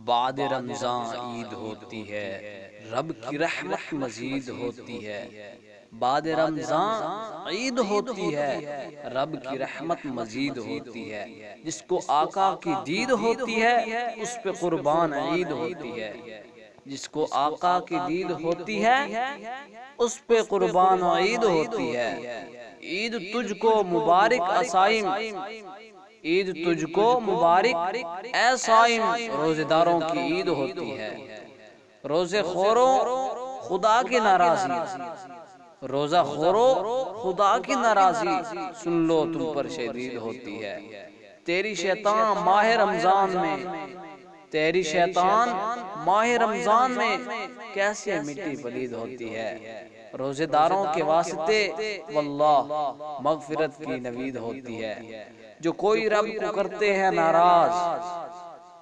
بعد رمضان عید ہوتی ہے، رب کی رحمت مزید ہوتی ہے۔ بعد رمضان عید ہوتی ہے، رب کی رحمت مزید ہوتی ہے۔ جس کو آقا کی دید ہوتی ہے اس پہ قربان عید ہوتی ہے۔ جس کو آقا کی دید ہوتی ہے اس پہ قربان عید ہوتی ہے۔ عید تجھ کو مبارک اسائم، عید تجھ کو مبارک اے صائم، روزے داروں کی عید ہوتی ہے۔ روزے خورو خدا کی ناراضی، روزہ خورو خدا کی ناراضی، سن لو تم پر شدید ہوتی ہے۔ تیری شیطان ماہ رمضان میں، تیری شیطان ماہ رمضان میں کیسے مٹی پلید ہوتی ہے۔ روزے داروں کے واسطے واللہ مغفرت کی نوید ہوتی ہے۔ جو کوئی رب کو کرتے ہیں ناراض،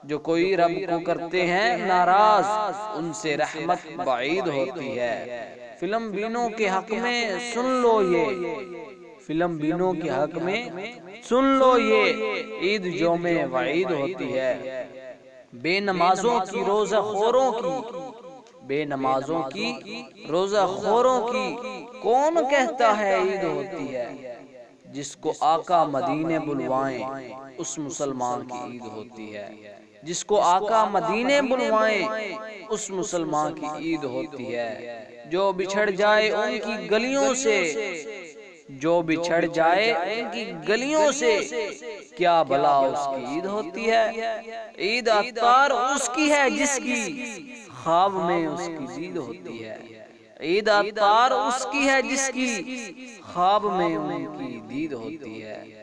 جو کوئی رب کو کرتے ہیں ناراض، ان سے رحمت بعید ہوتی ہے۔ فلم بینوں کے حق میں سن لو یہ، فلم بینوں کے حق میں سن لو یہ، عید یوم وعید ہوتی ہے۔ بے نمازوں کی روزہ خوروں کی، بے نمازوں کی روزہ خوروں کی کون کہتا ہے عید ہوتی ہے۔ جس کو آقا مدینے بلوائیں اس مسلمان کی عید ہوتی ہے۔ جس کو آقا مدینے بلوائیں اس مسلمان کی عید ہوتی ہے۔ جو بچھڑ جائے ان کی گلیوں سے، جو بچھڑ جائے ان کی گلیوں سے، کیا بلا اس کی عید ہوتی ہے۔ عید عطار اس کی ہے جس کی خواب میں اس کی دید ہوتی ہے۔ عید عطار اس کی ہے جس کی خواب میں ان کی دید ہوتی ہے۔